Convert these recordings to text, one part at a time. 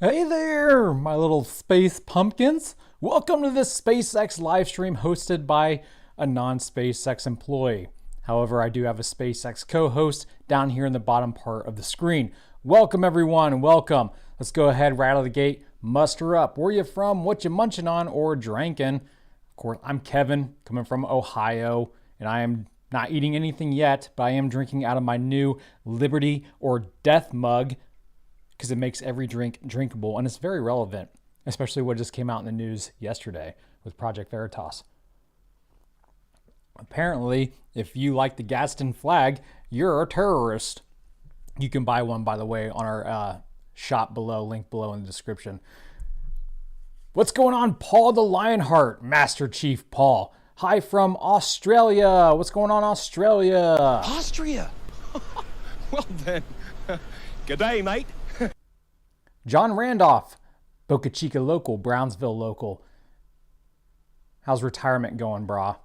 Hey there, my little space pumpkins. Welcome to this SpaceX live stream hosted by a non-SpaceX employee. However, I do have a SpaceX co-host down here in the bottom part of the screen. Welcome everyone, welcome. Let's go ahead right out of the gate, muster up. Where you from, what you munching on or drinking? Of course, I'm Kevin, coming from Ohio, and I am not eating anything yet, but I am drinking out of my new Liberty or Death mug, because it makes every drink drinkable, and it's very relevant, especially what just came out in the news yesterday with Project Veritas. Apparently, if you like the Gadsden flag, you're a terrorist. You can buy one, by the way, on our shop below, link below in the description. What's going on, Paul the Lionheart, Master Chief Paul? Hi from Australia. What's going on, Australia? Austria? Well then, g'day, mate. John Randolph, Boca Chica local, Brownsville local. How's retirement going, brah?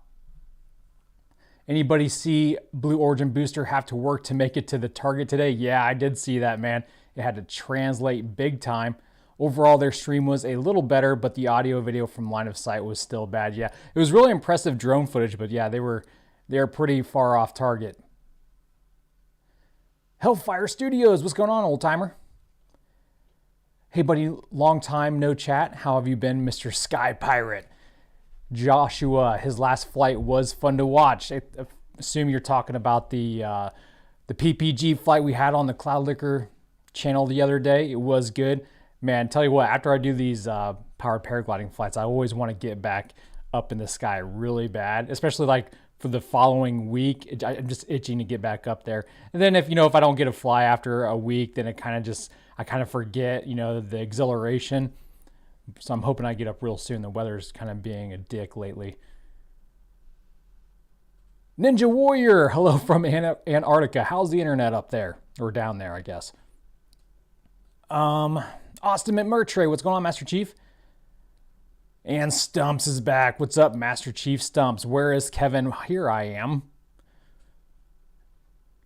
Anybody see Blue Origin Booster have to work to make it to the target today? Yeah, I did see that, man. It had to translate big time. Overall, their stream was a little better, but the audio video from line of sight was still bad. Yeah, it was really impressive drone footage, but yeah, they were pretty far off target. Hellfire Studios, what's going on, old timer? Hey buddy, long time no chat. How have you been, Mr. Sky Pirate? Joshua, his last flight was fun to watch. I assume you're talking about the PPG flight we had on the Cloud Liquor channel the other day. It was good. Man, tell you what, after I do these powered paragliding flights, I always want to get back up in the sky really bad, especially like for the following week. I'm just itching to get back up there. And then if I don't get a fly after a week, then I kind of forget, the exhilaration. So I'm hoping I get up real soon. The weather's kind of being a dick lately. Ninja Warrior, hello from Antarctica. How's the internet up there? Or down there, I guess. Austin McMurtray, what's going on, Master Chief? And Stumps is back. What's up, Master Chief Stumps? Where is Kevin? Here I am.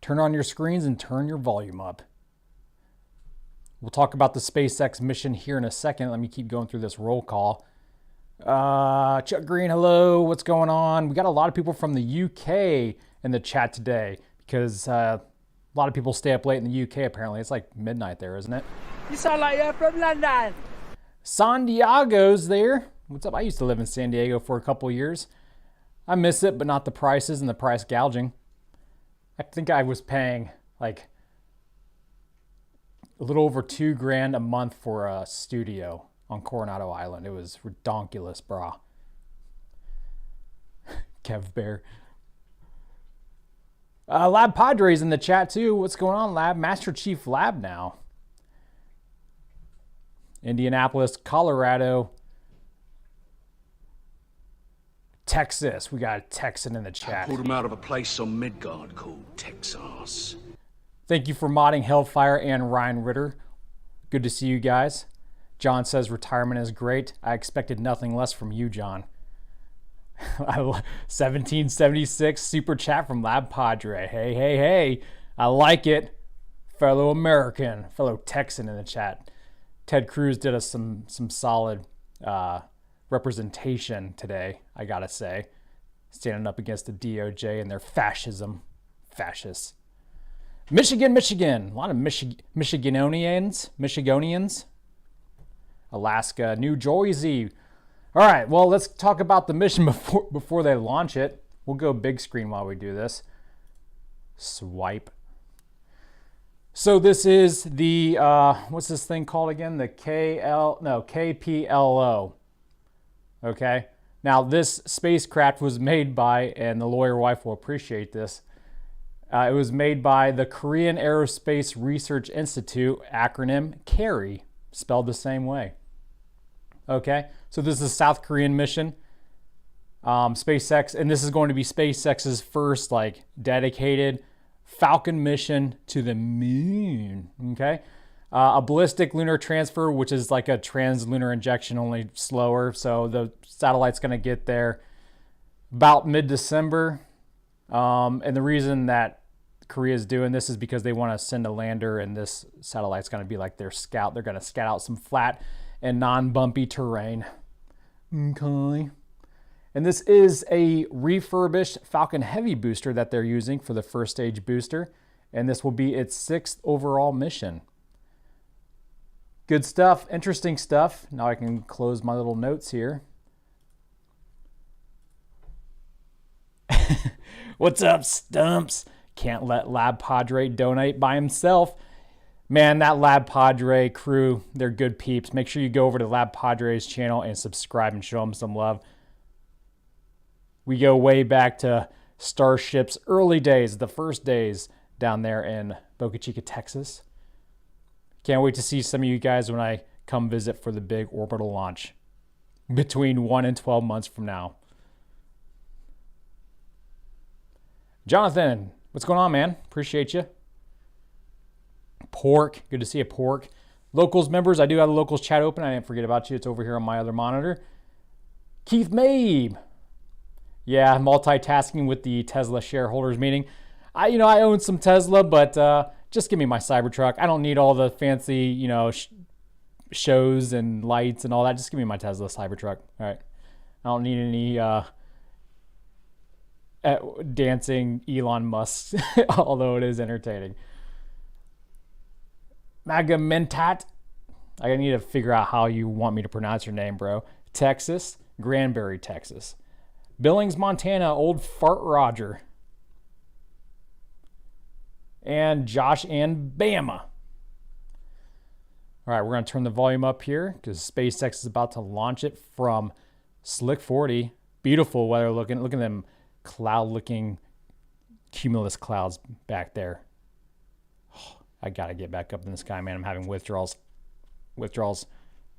Turn on your screens and turn your volume up. We'll talk about the SpaceX mission here in a second. Let me keep going through this roll call. Chuck Green, hello. What's going on? We got a lot of people from the UK in the chat today because a lot of people stay up late in the UK, apparently. It's like midnight there, isn't it? You sound like you're from London. San Diego's there. What's up? I used to live in San Diego for a couple years. I miss it, but not the prices and the price gouging. I think I was paying like a little over $2,000 a month for a studio on Coronado Island. It was redonkulous, brah. Kev Bear. Lab Padres in the chat too. What's going on, Lab? Master Chief Lab now. Indianapolis, Colorado. Texas. We got a Texan in the chat. I pulled him out of a place on Midgard called Texas. Thank you for modding Hellfire and Ryan Ritter. Good to see you guys. John says retirement is great. I expected nothing less from you, John. 1776 super chat from Lab Padre. Hey, hey, hey. I like it. Fellow American, fellow Texan in the chat. Ted Cruz did us some solid representation today, I gotta say. Standing up against the DOJ and their fascism. Fascists. Michigan. A lot of Michigonians. Alaska, New Jersey. All right, well, let's talk about the mission before they launch it. We'll go big screen while we do this. Swipe. So this is the, what's this thing called again? The KPLO. Okay. Now, this spacecraft was made by, and the lawyer wife will appreciate this, it was made by the Korean Aerospace Research Institute, acronym CARI, spelled the same way. Okay, so this is a South Korean mission. SpaceX, and this is going to be SpaceX's first dedicated Falcon mission to the moon. Okay, a ballistic lunar transfer, which is like a trans-lunar injection, only slower. So the satellite's going to get there about mid-December. And the reason that Korea's doing this is because they want to send a lander, and this satellite's going to be like their scout. They're going to scout out some flat and non-bumpy terrain. Okay. And this is a refurbished Falcon Heavy booster that they're using for the first stage booster. And this will be its 6th overall mission. Good stuff, interesting stuff. Now I can close my little notes here. What's up, Stumps? Can't let Lab Padre donate by himself. Man, that Lab Padre crew, they're good peeps. Make sure you go over to Lab Padre's channel and subscribe and show them some love. We go way back to Starship's early days, the first days down there in Boca Chica, Texas. Can't wait to see some of you guys when I come visit for the big orbital launch between 1 and 12 months from now. Jonathan, what's going on, man? Appreciate you. Pork, good to see you, Pork. Locals members, I do have the locals chat open. I didn't forget about you. It's over here on my other monitor. Keith Mabe. Yeah, multitasking with the Tesla shareholders meeting. I own some Tesla, but just give me my Cybertruck. I don't need all the fancy, shows and lights and all that. Just give me my Tesla Cybertruck. All right. I don't need any dancing Elon Musk, although it is entertaining. Magamentat. I need to figure out how you want me to pronounce your name, bro. Texas, Granbury, Texas. Billings, Montana, Old Fart Roger. And Josh and Bama. All right, we're going to turn the volume up here because SpaceX is about to launch it from Slick 40. Beautiful weather looking. Look at them cloud-looking cumulus clouds back there. Oh, I got to get back up in the sky, man. I'm having withdrawals.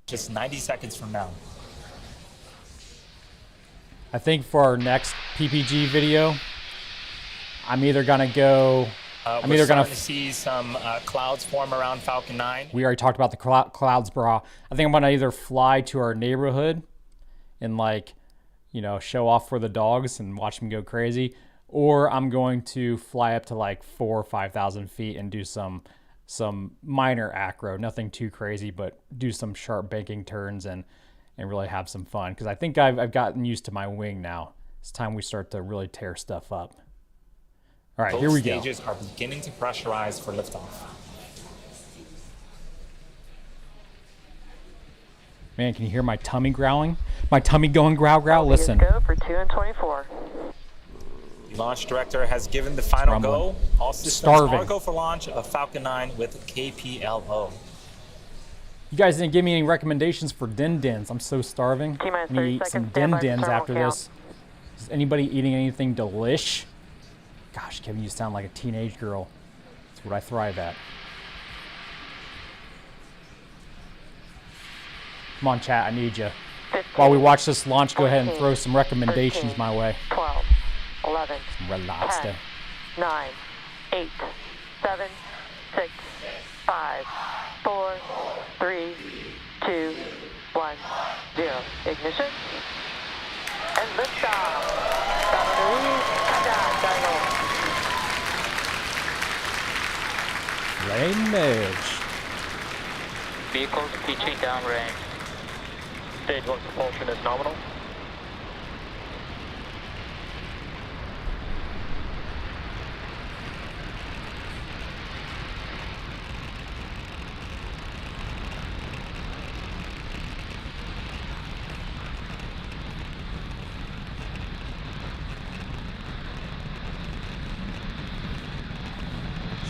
Just 90 seconds from now. I think for our next PPG video, I'm either going to go... We're starting to see some clouds form around Falcon 9. We already talked about the clouds, bro. I think I'm going to either fly to our neighborhood and show off for the dogs and watch them go crazy, or I'm going to fly up to 4,000 or 5,000 feet and do some minor acro, nothing too crazy, but do some sharp banking turns and really have some fun. Because I think I've gotten used to my wing now. It's time we start to really tear stuff up. All right, here we go. Both stages are beginning to pressurize for liftoff. Man, can you hear my tummy growling? My tummy going growl, growl? Listen. Go for 2 and 24. The launch director has given the final go. All systems are go for launch of Falcon 9 with KPLO. You guys didn't give me any recommendations for din-dins. I'm so starving. I need to eat some din-dins after this. Is anybody eating anything delish? Gosh, Kevin, you sound like a teenage girl. That's what I thrive at. Come on, chat, I need you. 15, While we watch this launch, go 14, ahead and throw some recommendations 13, my way. 12, 11, Relax 10, there. 9, 8, 7, 6, 5, 4, 3, 2, 1, 0. Ignition. And liftoff. Image. Vehicles PT downrange. Stage 1 propulsion is nominal.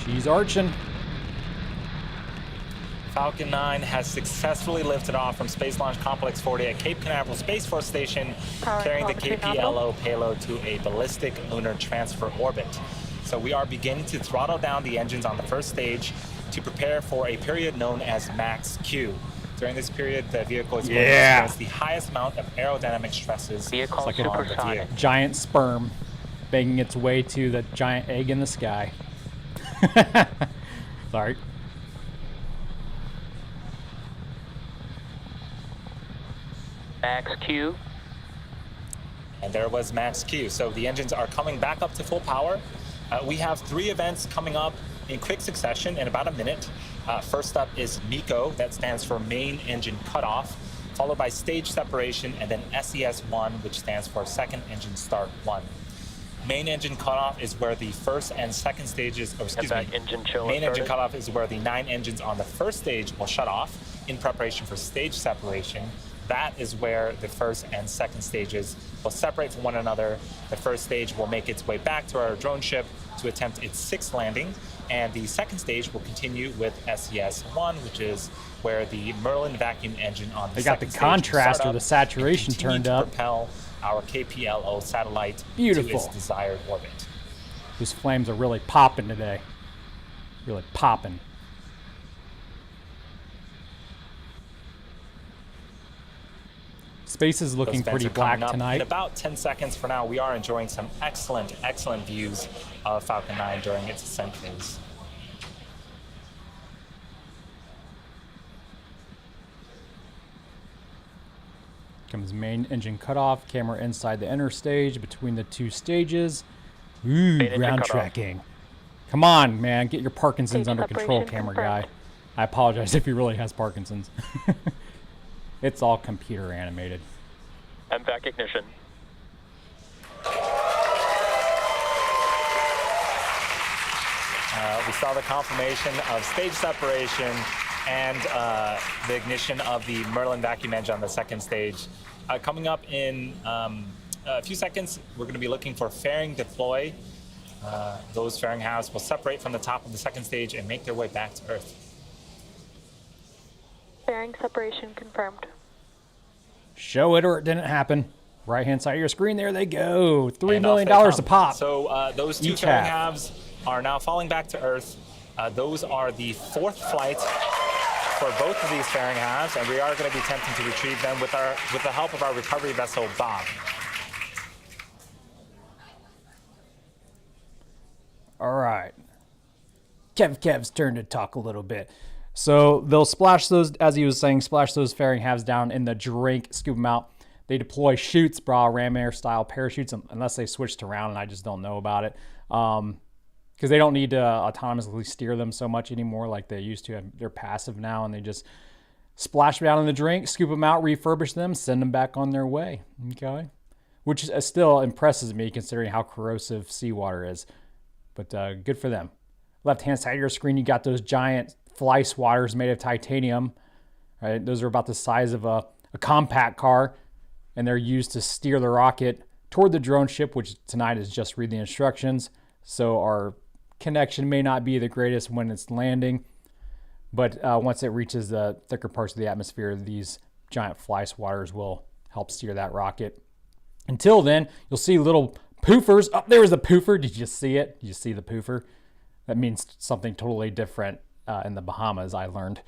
She's arching. Falcon 9 has successfully lifted off from Space Launch Complex 40 at Cape Canaveral Space Force Station, carrying the KPLO payload to a ballistic lunar transfer orbit. So we are beginning to throttle down the engines on the first stage to prepare for a period known as max Q. During this period, the vehicle is going to experience the highest amount of aerodynamic stresses It's like on the vehicle. a giant sperm banging its way to the giant egg in the sky. Sorry. Max Q. And there was max Q. So the engines are coming back up to full power. We have 3 events coming up in quick succession in about a minute. First up is MECO, that stands for Main Engine Cutoff, followed by Stage Separation, and then SES-1, which stands for Second Engine Start 1. Main Engine Cutoff is where the first and second stages, or excuse me, Main Engine Cutoff is where the 9 engines on the first stage will shut off in preparation for stage separation. That is where the first and second stages will separate from one another. The first stage will make its way back to our drone ship to attempt its 6th landing, and the second stage will continue with SES-1, which is where the Merlin vacuum engine on the second stage will start up. They got the contrast or the saturation turned up. Propel our KPLO satellite to its desired orbit. These flames are really popping today. Really popping. Space is looking pretty black tonight. In about 10 seconds for now, we are enjoying some excellent, excellent views of Falcon 9 during its ascent phase. Comes main engine cutoff, camera inside the inner stage between the 2 stages. Ooh, ground tracking. Come on, man, get your Parkinson's under control, camera guy. I apologize if he really has Parkinson's. It's all computer animated. MVAC ignition. We saw the confirmation of stage separation and the ignition of the Merlin vacuum engine on the second stage. Coming up in a few seconds, we're going to be looking for fairing deploy. Those fairing halves will separate from the top of the second stage and make their way back to Earth. Fairing separation confirmed. Show it or it didn't happen. Right hand side of your screen, there they go. $3 million a pop. So those 2 fairing halves are now falling back to Earth. Those are the 4th flight for both of these fairing halves, and we are going to be attempting to retrieve them with the help of our recovery vessel, Bob. All right. Kev's turn to talk a little bit. So they'll splash those, as he was saying, splash those fairing halves down in the drink, scoop them out. They deploy chutes, ram air style parachutes, unless they switched around and I just don't know about it. Because they don't need to autonomously steer them so much anymore like they used to. They're passive now, and they just splash them down in the drink, scoop them out, refurbish them, send them back on their way. Okay, which still impresses me considering how corrosive seawater is. But good for them. Left-hand side of your screen, you got those giant fly swatters made of titanium. Right, those are about the size of a compact car, and they're used to steer the rocket toward the drone ship, which tonight is just read the instructions. So our connection may not be the greatest when it's landing, but once it reaches the thicker parts of the atmosphere, these giant fly swatters will help steer that rocket. Until then, you'll see little poofers. Oh, there was the poofer. Did you see it? Did you see the poofer? That means something totally different in the Bahamas, I learned.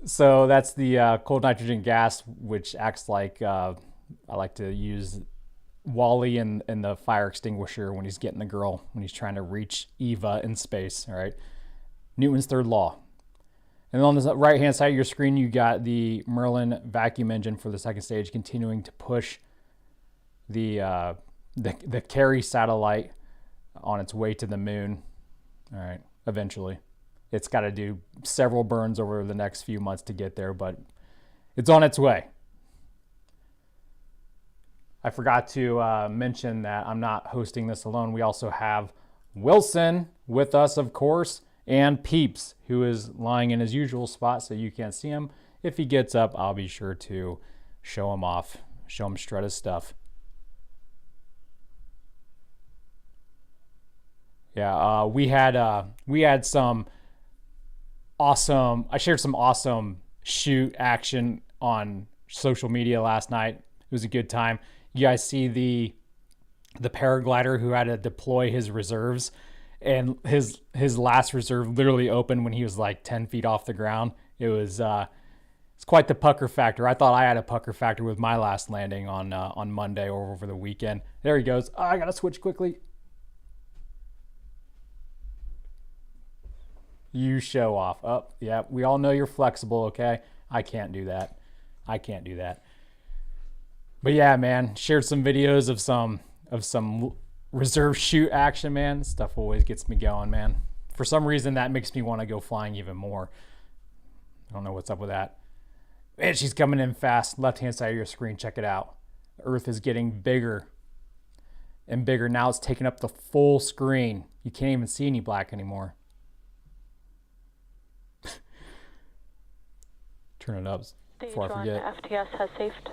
So that's the cold nitrogen gas, which acts like, I like to use Wally in the fire extinguisher when he's getting the girl, when he's trying to reach Eva in space, all right? Newton's 3rd law. And on the right-hand side of your screen, you got the Merlin vacuum engine for the second stage, continuing to push the Carey satellite on its way to the moon, all right, eventually. It's got to do several burns over the next few months to get there, but it's on its way. I forgot to mention that I'm not hosting this alone. We also have Wilson with us, of course, and Peeps, who is lying in his usual spot so you can't see him. If he gets up, I'll be sure to show him off, show him strut his stuff. Yeah, we had some awesome, I shared some awesome shoot action on social media last night. It was a good time. You guys see the paraglider who had to deploy his reserves, and his last reserve literally opened when he was like 10 feet off the ground. It was it's quite the pucker factor. I thought I had a pucker factor with my last landing on Monday or over the weekend. There he goes. Oh, I gotta switch quickly. You show off. Oh, yeah, we all know you're flexible, okay? I can't do that. I can't do that. But yeah, man, shared some videos of some reserve chute action, man. This stuff always gets me going, man. For some reason, that makes me want to go flying even more. I don't know what's up with that. Man, she's coming in fast. Left-hand side of your screen, check it out. The Earth is getting bigger and bigger. Now it's taking up the full screen. You can't even see any black anymore. Turn it up before I forget. FTS has saved.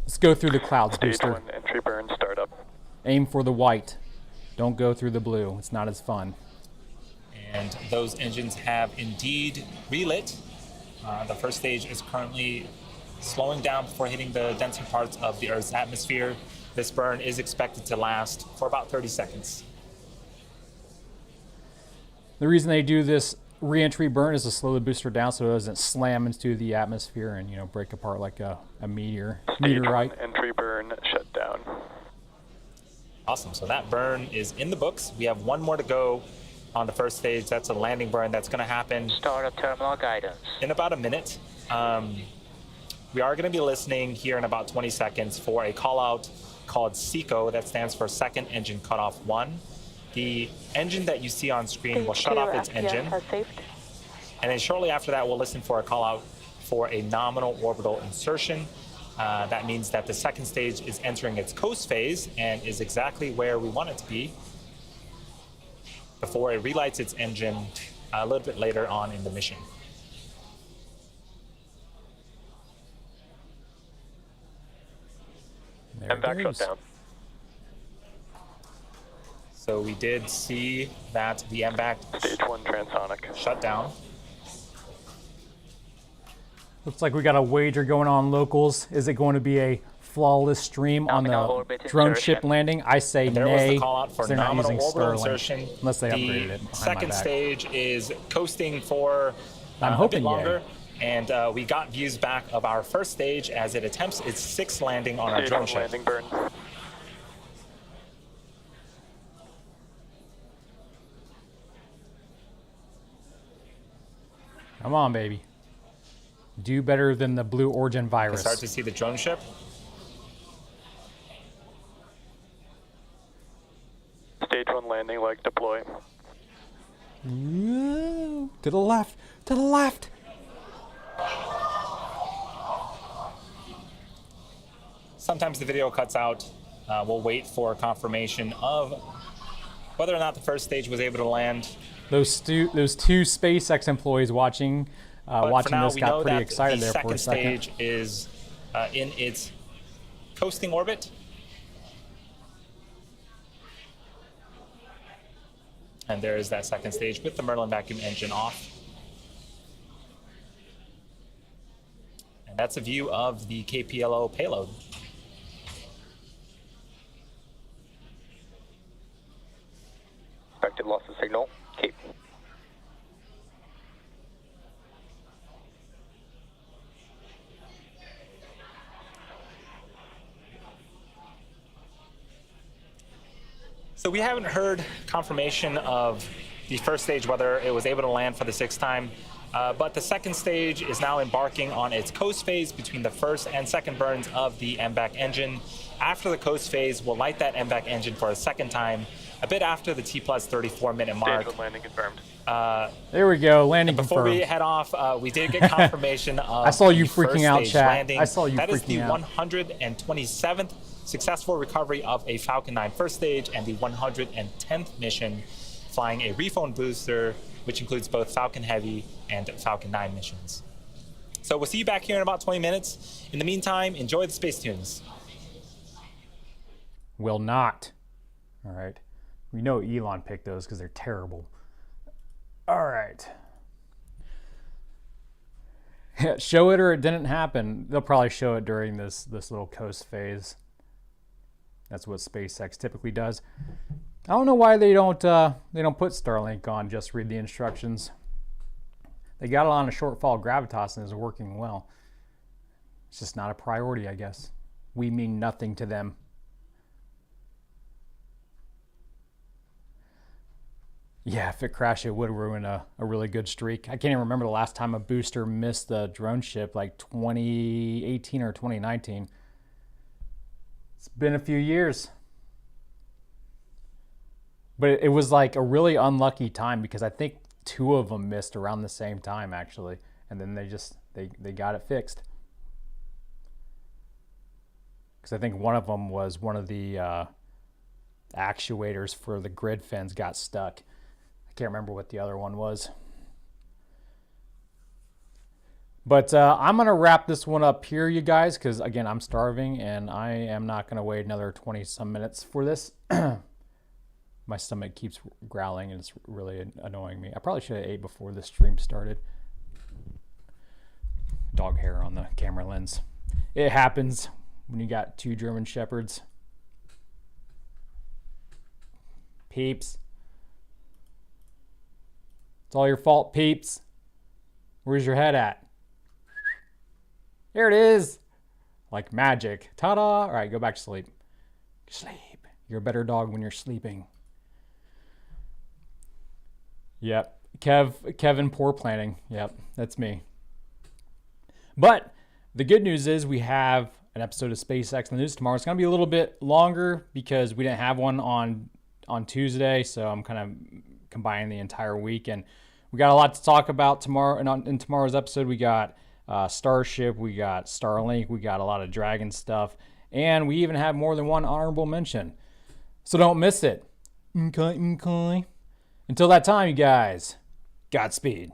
Let's go through the clouds, Stage booster. 1 entry burn startup. Aim for the white. Don't go through the blue. It's not as fun. And those engines have indeed relit. The first stage is currently slowing down before hitting the denser parts of the Earth's atmosphere. This burn is expected to last for about 30 seconds. The reason they do this re-entry burn is to slow the booster down so it doesn't slam into the atmosphere and, you know, break apart like a meteorite. Stage 1 entry burn shut down. Awesome. So that burn is in the books. We have one more to go on the first stage. That's a landing burn that's going to happen. Startup terminal guidance. In about a minute. We are going to be listening here in about 20 seconds for a call out called SECO, that stands for Second Engine Cutoff 1. The engine that you see on screen will shut off its engine. And then shortly after that, we'll listen for a call out for a nominal orbital insertion. That means that the second stage is entering its coast phase and is exactly where we want it to be before it relights its engine a little bit later on in the mission. MVAC shutdown. So we did see that the MVAC Stage 1 transonic. shut down. Looks like we got a wager going on locals. Is it going to be a flawless stream on the drone ship landing? I say There was nay. the call out for They're not nominal using orbital Starlink, insertion. unless they upgraded The it behind my second back. stage is coasting for I'm a hoping bit longer. yay. And we got views back of our first stage as it attempts its sixth landing on our Stage drone 1 ship. landing burn. Come on, baby. Do better than the Blue Origin You virus. start to see the drone ship. Stage 1 landing leg deploy. Ooh, to the left. To the left. Sometimes the video cuts out. We'll wait for confirmation of whether or not the first stage was able to land. Those two SpaceX employees watching But for watching now, this we got know pretty that excited the there for a second second. stage is in its coasting orbit. And there is that second stage with the Merlin vacuum engine off. And that's a view of the KPLO payload. Expected loss of signal. Cape. So we haven't heard confirmation of the first stage, whether it was able to land for the sixth time, but the second stage is now embarking on its coast phase between the first and second burns of the MVAC engine. After the coast phase, we'll light that MVAC engine for a second time, a bit after the T plus 34-minute mark. Stage 1 landing confirmed. There we go. Landing Before confirmed. we head off, we did get confirmation of I saw you the first freaking out, stage chat. landing. I saw you That is the freaking out. 127th successful recovery of a Falcon 9 first stage and the 110th mission flying a rephone booster, which includes both Falcon Heavy and Falcon 9 missions. So we'll see you back here in about 20 minutes. In the meantime, enjoy the space tunes. Will not. All right. We know Elon picked those because they're terrible. All right. Yeah, show it or it didn't happen. They'll probably show it during this little coast phase. That's what SpaceX typically does. I don't know why they don't put Starlink on. Just read the instructions. They got it on a shortfall gravitas and is working well. It's just not a priority, I guess. We mean nothing to them. Yeah, if it crashed, it would ruin a really good streak. I can't even remember the last time a booster missed the drone ship, like 2018 or 2019. It's been a few years. But it was like a really unlucky time because I think 2 of them missed around the same time actually. And then they got it fixed. Because I think one of them was one of the actuators for the grid fins got stuck. I can't remember what the other one was. But I'm going to wrap this one up here, you guys, because, again, I'm starving, and I am not going to wait another 20-some minutes for this. My stomach keeps growling, and it's really annoying me. I probably should have ate before the stream started. Dog hair on the camera lens. It happens when you got 2 German Shepherds. Peeps. It's all your fault, Peeps. Where's your head at? There it is. Like magic. Ta-da. All right, go back to sleep. Sleep. You're a better dog when you're sleeping. Yep. Kevin, poor planning. Yep, that's me. But the good news is we have an episode of SpaceX in the news tomorrow. It's going to be a little bit longer because we didn't have one on Tuesday, so I'm kind of combining the entire week. And we got a lot to talk about tomorrow. And in tomorrow's episode, we got Starship, we got Starlink, we got a lot of Dragon stuff, and we even have more than one honorable mention. So don't miss it. Okay. Until that time, you guys, Godspeed.